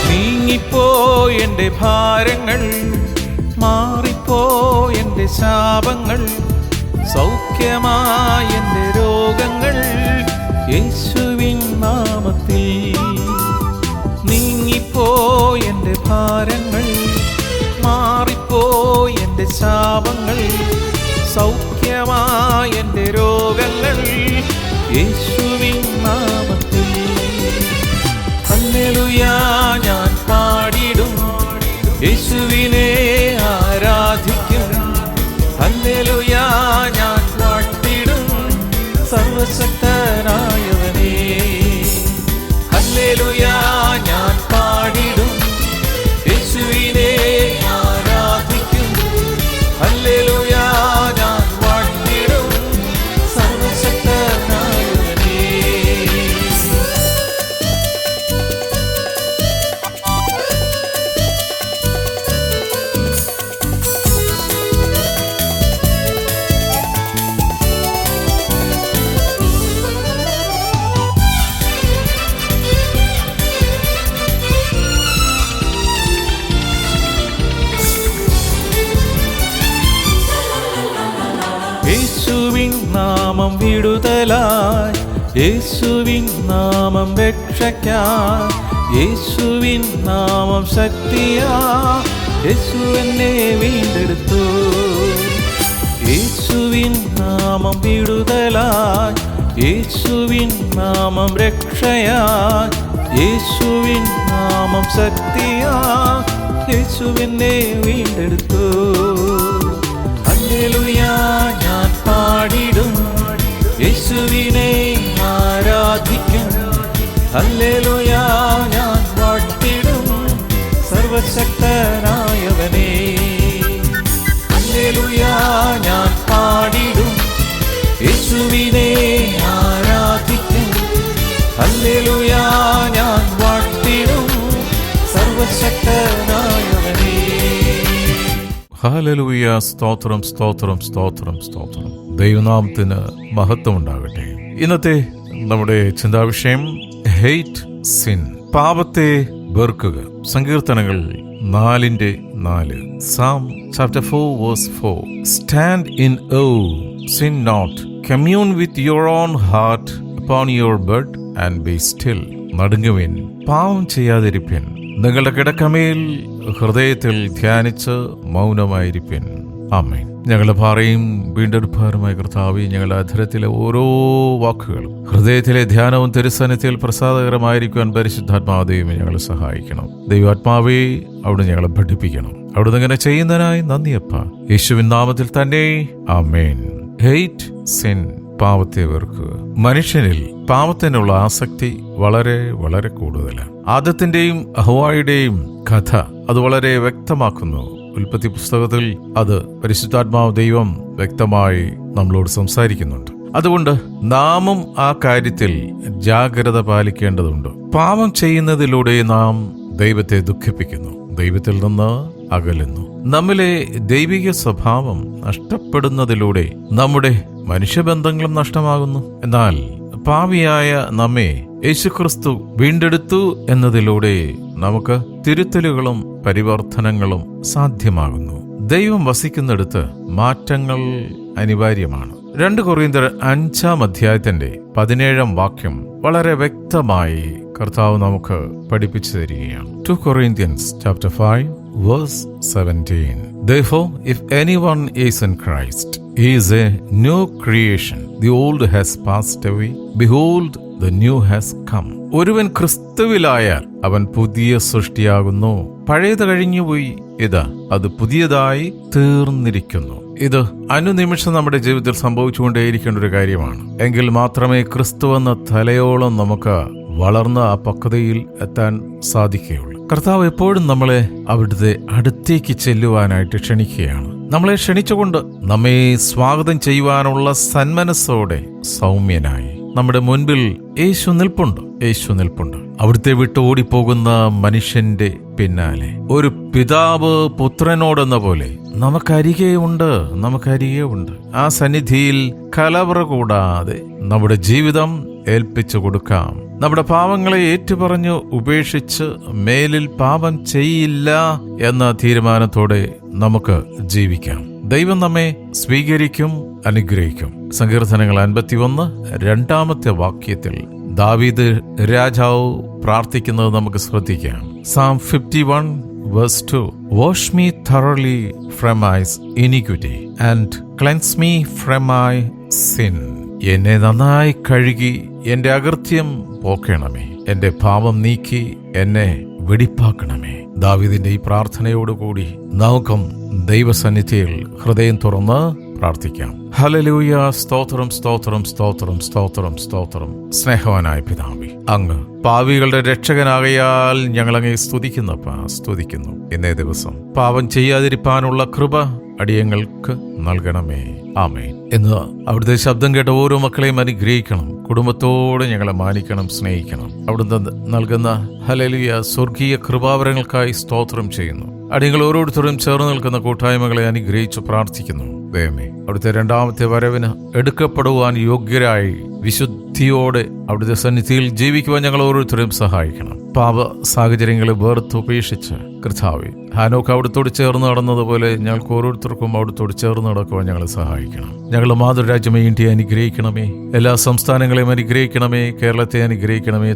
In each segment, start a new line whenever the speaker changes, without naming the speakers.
നീങ്ങിപ്പോയെൻ്റെ ഭാരങ്ങൾ, മാറിപ്പോയെൻ്റെ ശാപങ്ങൾ, സൗഖ്യമായെൻ്റെ രോഗങ്ങൾ യേശുവിൻ നാമത്തിൽ. നീങ്ങിപ്പോയെൻ്റെ ഭാരങ്ങൾ, മാറിപ്പോയെൻ്റെ ശാപങ്ങൾ, സൗഖ്യമായെൻ്റെ രോഗങ്ങൾ യേശുവിൻ നാമത്തിൽ. ഹല്ലേലൂയ ഞാൻ പാടിടും, യേശുവിനെ ആരാധിക്കും. ഹല്ലേലൂയ ഞാൻ പാടിടും, സർവശക്തനായവനേ. ഹല്ലേലൂയ ഞാൻ പാടിടും, യേശുവിനെ ആരാധിക്കും. ഹല്ലേലൂയ ഞാൻ പാടിടും, സർവശക്തനായവനേ. യേശുവിൻ നാമം വിടുതലായി, യേശുവിൻ നാമം രക്ഷയ്ക്കായി, യേശുവിൻ നാമം ശക്തിയാ, യേശു എന്നെ വീണ്ടെടുത്തു. യേശുവിൻ നാമം വിടുതലായി, യേശുവിൻ നാമം രക്ഷയായി, യേശുവിൻ നാമം ശക്തിയാ, യേശു എന്നെ വീണ്ടെടുത്തു. ഹല്ലേലൂയ ഞാൻ പാടിടും, യേശുവിനെ ആരാധിക്കും. ഹല്ലേലൂയ ഞാൻ പാടിടും, സർവശക്തനായവനേ. ഹല്ലേലൂയ ഞാൻ പാടിടും, യേശുവിനെ ആരാധിക്കും. ഹല്ലേലൂയ ഞാൻ പാടിടും, സർവശക്തനായവനേ.
ഹല്ലേലൂയ. സ്തോത്രം, സ്തോത്രം, സ്തോത്രം, സ്തോത്രം. ദൈവനാമത്തിന് മഹത്വം ഉണ്ടാകട്ടെ. ഇന്നത്തെ നമ്മുടെ ചിന്താവിഷയം ഹെയ്റ്റ് സിൻ, പാപത്തെ വെറുക്കുക. സങ്കീർത്തനങ്ങൾ 4:4. Psalm chapter 4:4. Stand in awe, sin not, commune with your own heart upon your bed and be still. നടുങ്ങുവിൻ, പാവം ചെയ്യാതിരിപ്പിൻ, നിങ്ങളുടെ കിടക്കമേൽ ഹൃദയത്തിൽ ധ്യാനിച്ച് മൗനമായിരിപ്പിൻ. ആമേൻ. ഞങ്ങളുടെ ഭാരയും വീണ്ടെടുപ്പാറുമായ കർത്താവേ, ഞങ്ങളുടെ അധരത്തിലെ ഓരോ വാക്കുകളും ഹൃദയത്തിലെ ധ്യാനവും തിരുസന്നിധിയിൽ പ്രസാദകരമായിരിക്കുവാൻ പരിശുദ്ധാത്മാവേ ഞങ്ങളെ സഹായിക്കണം. ദൈവാത്മാവേ, അവിടെ ഞങ്ങളെ പഠിപ്പിക്കണം. അവിടുന്ന് ഇങ്ങനെ ചെയ്യുന്നതിനായി നന്ദിയപ്പ. യേശുവിൻ നാമത്തിൽ തന്നെ ആമേൻ. ഹെയ്റ്റ് സിൻ, പാപത്തെ വെറുക്കുക. മനുഷ്യനിൽ പാപത്തിനുള്ള ആസക്തി വളരെ വളരെ കൂടുതലാണ്. ആദത്തിന്റെയും ഹവ്വായുടെയും കഥ അത് വളരെ വ്യക്തമാക്കുന്നു. ഉൽപ്പത്തി പുസ്തകത്തിൽ അത് പരിശുദ്ധാത്മാവ് ദൈവം വ്യക്തമായി നമ്മളോട് സംസാരിക്കുന്നുണ്ട്. അതുകൊണ്ട് നാമും ആ കാര്യത്തിൽ ജാഗ്രത പാലിക്കേണ്ടതുണ്ട്. പാപം ചെയ്യുന്നതിലൂടെ നാം ദൈവത്തെ ദുഃഖിപ്പിക്കുന്നു, ദൈവത്തിൽ നിന്ന് അകലുന്നു. നമ്മിലെ ദൈവിക സ്വഭാവം നഷ്ടപ്പെടുന്നതിലൂടെ നമ്മുടെ മനുഷ്യബന്ധങ്ങളും നഷ്ടമാകുന്നു. എന്നാൽ പാപിയായ നമ്മെ യേശുക്രിസ്തു വീണ്ടെടുത്തു എന്നതിലൂടെ നമുക്ക് തിരുത്തലുകളും പരിവർത്തനങ്ങളും സാധ്യമാകുന്നു. ദൈവം വസിക്കുന്നിടത്ത് മാറ്റങ്ങൾ അനിവാര്യമാണ്. 2 കൊറിന്ത്യർ 5:17 വളരെ വ്യക്തമായി കർത്താവ് നമുക്ക് പഠിപ്പിച്ചു തരികയാണ്. 2 Corinthians chapter 5:17. Therefore, if anyone is in Christ, he is a new creation. The old has passed away. Behold, the new has come. ഒരുവൻ ക്രിസ്തുവിലായാൽ അവൻ പുതിയ സൃഷ്ടിയാകുന്നു. പഴയത് കഴിഞ്ഞുപോയി, ഇതാ അത് പുതിയതായി തീർന്നിരിക്കുന്നു. ഇത് അനുനിമിഷം നമ്മുടെ ജീവിതത്തിൽ സംഭവിച്ചുകൊണ്ടേയിരിക്കേണ്ട ഒരു കാര്യമാണ്. എങ്കിൽ മാത്രമേ ക്രിസ്തു എന്ന തലയോളം നമുക്ക് വളർന്ന ആ പക്വതയിൽ എത്താൻ സാധിക്കുകയുള്ളൂ. കർത്താവ് എപ്പോഴും നമ്മളെ അവിടുത്തെ അടുത്തേക്ക് ചെല്ലുവാനായിട്ട് ക്ഷണിക്കുകയാണ്. നമ്മളെ ക്ഷണിച്ചുകൊണ്ട് നമ്മെ സ്വാഗതം ചെയ്യുവാനുള്ള സന്മനസ്സോടെ സൗമ്യനായി നമ്മുടെ മുൻപിൽ യേശു നിൽപ്പുണ്ട്. അവിടുത്തെ വിട്ട് ഓടിപ്പോകുന്ന മനുഷ്യന്റെ പിന്നാലെ ഒരു പിതാവ് പുത്രനോടെന്ന പോലെ നമുക്കരികെ ഉണ്ട്. ആ സന്നിധിയിൽ കലവറ കൂടാതെ നമ്മുടെ ജീവിതം ഏൽപ്പിച്ചു കൊടുക്കാം. നമ്മുടെ പാവങ്ങളെ ഏറ്റുപറഞ്ഞു ഉപേക്ഷിച്ച് മേലിൽ പാപം ചെയ്യില്ല എന്ന തീരുമാനത്തോടെ നമുക്ക് ജീവിക്കാം. ദൈവം നമ്മെ സ്വീകരിക്കും, അനുഗ്രഹിക്കും. സങ്കീർത്തനങ്ങൾ 51 വാക്യത്തിൽ ദാവീദ് രാജാവ് പ്രാർത്ഥിക്കുന്നത് നമുക്ക് ശ്രദ്ധിക്കാം. Psalm 51:2 Wash me thoroughly from my iniquity and cleanse me from my sin. എന്നെ നന്നായി കഴുകി എന്റെ അകൃത്യം പോക്കണമേ, എന്റെ പാപം നീക്കി എന്നെ വെടിപ്പാക്കണമേ. ദാവീദിന്റെ ഈ പ്രാർത്ഥനയോടുകൂടി നമുക്കും ദൈവസന്നിധിയിൽ ഹൃദയം തുറന്ന് പ്രാർത്ഥിക്കാം. ഹല്ലേലൂയ. സ്തോത്രം, സ്തോത്രം, സ്തോത്രം, സ്തോത്രം, സ്തോത്രം. സ്നേഹവാനായ പിതാവേ, അങ്ങ് പാപികളുടെ രക്ഷകനാകയാൽ ഞങ്ങളങ്ങേ സ്തുതിക്കുന്നു. ഇന്നേ ദിവസം പാപം ചെയ്യാതിരിപ്പാനുള്ള കൃപ അടിയങ്ങൾക്ക് നൽകണമേ. ആമേൻ. എന്ന് അവിടുത്തെ ശബ്ദം കേട്ട ഓരോ മക്കളെയും അനുഗ്രഹിക്കണം. കുടുംബത്തോടെ ഞങ്ങളെ മാനിക്കണം, സ്നേഹിക്കണം. അവിടുന്ന് നൽകുന്ന ഹല്ലേലൂയ സ്വർഗീയ കൃപാവരങ്ങൾക്കായി സ്തോത്രം ചെയ്യുന്നു. അടിയങ്ങൾ ഓരോരുത്തരും ചേർന്ന് നിൽക്കുന്ന കൂട്ടായ്മകളെ അനുഗ്രഹിച്ചു പ്രാർത്ഥിക്കുന്നു. ദൈവമേ, അവിടുത്തെ രണ്ടാമത്തെ വരവിന് എടുക്കപ്പെടുവാൻ യോഗ്യരായി വിശുദ്ധിയോടെ അവിടുത്തെ സന്നിധിയിൽ ജീവിക്കുവാൻ ഞങ്ങൾ ഓരോരുത്തരെയും സഹായിക്കണം. പാപ സാഹചര്യങ്ങളെ വേർത്തുപേക്ഷിച്ച് കർത്താവേ, ഹാനോക്ക് അവിടുത്തോട് ചേർന്ന് നടന്നതുപോലെ ഞങ്ങൾക്ക് ഓരോരുത്തർക്കും അവിടുത്തോട് ചേർന്ന് നടക്കുവാൻ ഞങ്ങളെ സഹായിക്കണം. ഞങ്ങളുടെ മാതൃരാജ്യമേ ഇന്ത്യയെ അനുഗ്രഹിക്കണമേ. എല്ലാ സംസ്ഥാനങ്ങളെയും അനുഗ്രഹിക്കണമേ. കേരളത്തെ അനുഗ്രഹിക്കണമേ.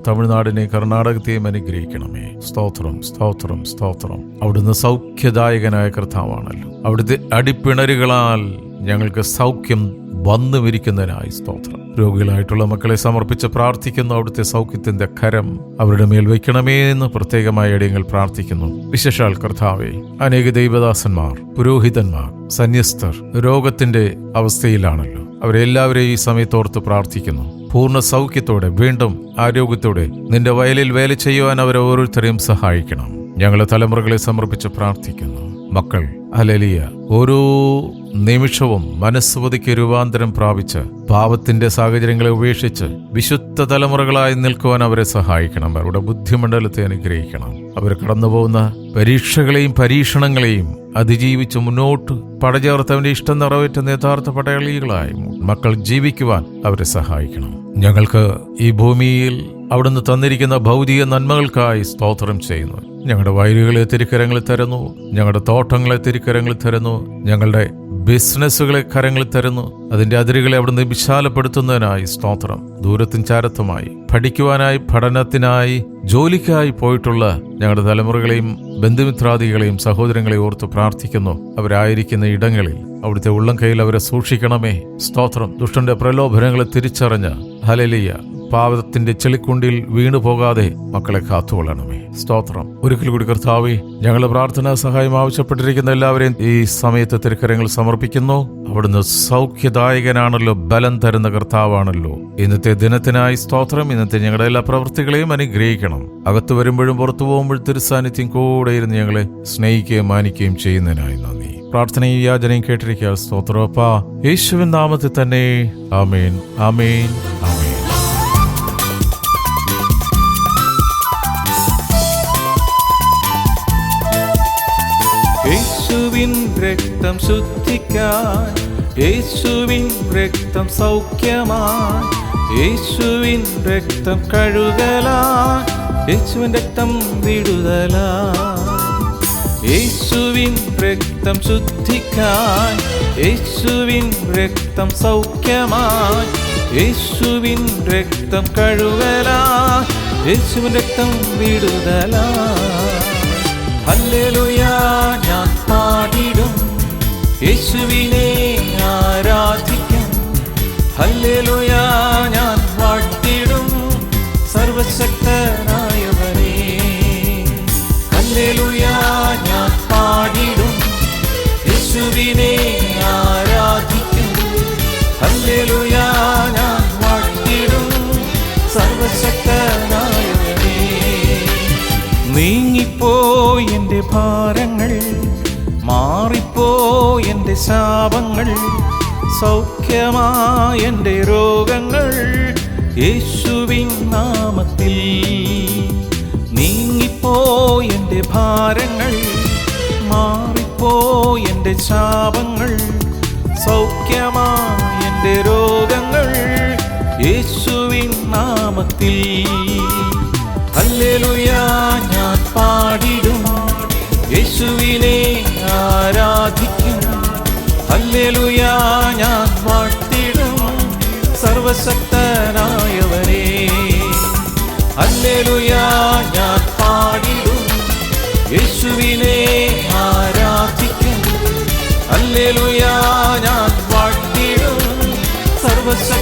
തമിഴ്നാടിനെ, കർണാടകത്തെയും അനുഗ്രഹിക്കണമേ. സ്തോത്രം, സ്തോത്രം, സ്തോത്രം. അവിടുന്ന് സൗഖ്യദായകനായ കർത്താവാണല്ലോ. അവിടുത്തെ അടിപ്പിണരുകളാൽ ഞങ്ങൾക്ക് സൗഖ്യം വന്നു വിരിക്കുന്നതിനായി സ്തോത്രം. രോഗികളായിട്ടുള്ള മക്കളെ സമർപ്പിച്ച് പ്രാർത്ഥിക്കുന്നു. അവിടുത്തെ സൗഖ്യത്തിന്റെ കരം അവരുടെ മേൽ വയ്ക്കണമേ എന്ന് പ്രത്യേകമായ അടിയങ്ങൾ പ്രാർത്ഥിക്കുന്നു. വിശേഷാൽ കർത്താവേ, അനേക ദൈവദാസന്മാർ, പുരോഹിതന്മാർ, സന്യസ്തർ രോഗത്തിന്റെ അവസ്ഥയിലാണല്ലോ. അവരെല്ലാവരെയും ഈ സമയത്തോർത്ത് പ്രാർത്ഥിക്കുന്നു. പൂർണ്ണ സൗഖ്യത്തോടെ വീണ്ടും ആരോഗ്യത്തോടെ നിന്റെ വയലിൽ വേല ചെയ്യുവാൻ അവരെ ഓരോരുത്തരെയും സഹായിക്കണം. ഞങ്ങളെ തലമുറകളെ സമർപ്പിച്ച് പ്രാർത്ഥിക്കുന്നു. മക്കൾ ഹല്ലേലൂയ ഓരോ നിമിഷവും മനസ്സുവതിക്ക് രൂപാന്തരം പ്രാപിച്ച് പാപത്തിന്റെ സാഹചര്യങ്ങളെ ഉപേക്ഷിച്ച് വിശുദ്ധ തലമുറകളായി നിൽക്കുവാൻ അവരെ സഹായിക്കണം. അവരുടെ ബുദ്ധിമണ്ഡലത്തെ അനുഗ്രഹിക്കണം. അവർ കടന്നുപോകുന്ന പരീക്ഷകളെയും പരീക്ഷണങ്ങളെയും അതിജീവിച്ച് മുന്നോട്ട് പടചേർത്തവന്റെ ഇഷ്ടം നിറവേറ്റുന്ന യഥാർത്ഥ പടയാളികളായി മക്കൾ ജീവിക്കുവാൻ അവരെ സഹായിക്കണം. ഞങ്ങൾക്ക് ഈ ഭൂമിയിൽ അവിടുന്ന് തന്നിരിക്കുന്ന ഭൗതിക നന്മകൾക്കായി സ്തോത്രം ചെയ്യുന്നു. ഞങ്ങളുടെ വയലുകളെ തിരുക്കരങ്ങളിൽ തരുന്നു. ഞങ്ങളുടെ തോട്ടങ്ങളെ തിരുക്കരങ്ങളിൽ തരുന്നു. ഞങ്ങളുടെ ബിസിനസ്സുകളെ കരങ്ങളിൽ തരുന്നു. അതിന്റെ അതിരുകളെ അവിടുന്ന് വിശാലപ്പെടുത്തുന്നതിനായി സ്തോത്രം. ദൂരത്തും ചാരത്തുമായി പഠിക്കുവാനായി, പഠനത്തിനായി, ജോലിക്കായി പോയിട്ടുള്ള ഞങ്ങളുടെ തലമുറകളെയും ബന്ധുമിത്രാദികളെയും സഹോദരങ്ങളെയും ഓർത്ത് പ്രാർത്ഥിക്കുന്നു. അവരായിരിക്കുന്ന ഇടങ്ങളിൽ അവിടുത്തെ ഉള്ളം കയ്യിൽ അവരെ സൂക്ഷിക്കണമേ. സ്തോത്രം. ദുഷ്ടന്റെ പ്രലോഭനങ്ങളെ തിരിച്ചറിഞ്ഞ് ഹല്ലേലൂയ പാപത്തിന്റെ ചെളിക്കുണ്ടിൽ വീണുപോകാതെ മക്കളെ കാത്തുകൊള്ളണമേ. സ്തോത്രം. ഒരിക്കൽ കൂടി കർത്താവേ, ഞങ്ങളുടെ പ്രാർത്ഥനാ സഹായം ആവശ്യപ്പെട്ടിരിക്കുന്ന എല്ലാവരെയും ഈ സമയത്ത് തിരുക്കരങ്ങൾ സമർപ്പിക്കുന്നു. അവിടുന്ന് സൗഖ്യദായകനാണല്ലോ, ബലം തരുന്ന കർത്താവാണല്ലോ. ഇന്നത്തെ ദിനത്തിനായി സ്തോത്രം. ഇന്നത്തെ ഞങ്ങളുടെ എല്ലാ പ്രവൃത്തികളെയും അനുഗ്രഹിക്കണം. അകത്ത് വരുമ്പോഴും പുറത്തു പോകുമ്പോഴും തിരുസാന്നിധ്യം കൂടെ ഇരുന്ന് ഞങ്ങളെ സ്നേഹിക്കുകയും മാനിക്കുകയും ചെയ്യുന്നതിനായി നന്ദി. പ്രാർത്ഥനയും യാചനയും കേട്ടിരിക്കുക. സ്തോത്രപ്പാ, യേശുവിൻ നാമത്തിൽ തന്നെ. ആമേൻ, ആമേൻ, ആമേൻ.
യേശുവിൻ രക്തം ശുദ്ധിക്കാൻ, യേശുവിൻ രക്തം സൗഖ്യമാൻ, യേശുവിൻ രക്തം കഴുകലാൻ, യേശുവിൻ രക്തം വിടുതലാൻ. യേശുവിൻ രക്തം ശുദ്ധിക്കാൻ, യേശുവിൻ രക്തം സൗഖ്യമാൻ, യേശുവിൻ രക്തം കഴുകലാൻ, യേശുവിൻ രക്തം വിടുതലാൻ. ഹല്ലേലൂയ ഞാൻ പാടിടും, യേശുവിനെ ആരാധിക്കും. ഹല്ലേലൂയ ഞാൻ വാഴ്ത്തിടും സർവശക്തനായവനെ. ഹല്ലേലൂയ ഞാൻ പാടിടും, യേശുവിനെ ആരാധിക്കും. ഹല്ലേലൂയ ഞാൻ വാഴ്ത്തിടും സർവശക്തനായവനെ. നീങ്ങിപ്പോയി എൻ്റെ ഭാരങ്ങൾ, മാറിപ്പോയി എൻ്റെ ശാപങ്ങൾ, സൗഖ്യമായി എൻ്റെ രോഗങ്ങൾ. യേശുവിൻ നാമത്തിൽ. നീങ്ങിപ്പോ എൻ്റെ ഭാരങ്ങൾ, മാറിപ്പോ എൻ്റെ ശാപങ്ങൾ, സൗഖ്യമായ എൻ്റെ രോഗങ്ങൾ യേശുവിൻ നാമത്തിൽ. ഹല്ലേലൂയ ഞാൻ പാടിടും, യേശുവിനെ ആരാധിക്കും. ഹല്ലേലൂയ ഞാൻ വാഴ്ത്തിടും സർവശക്തനായവനെ. ഹല്ലേലൂയ ഞാൻ പാടിടും, യേശുവിനെ ആരാധിക്കും. ഹല്ലേലൂയ ഞാൻ വാഴ്ത്തിടും സർവശക്തനായവനെ.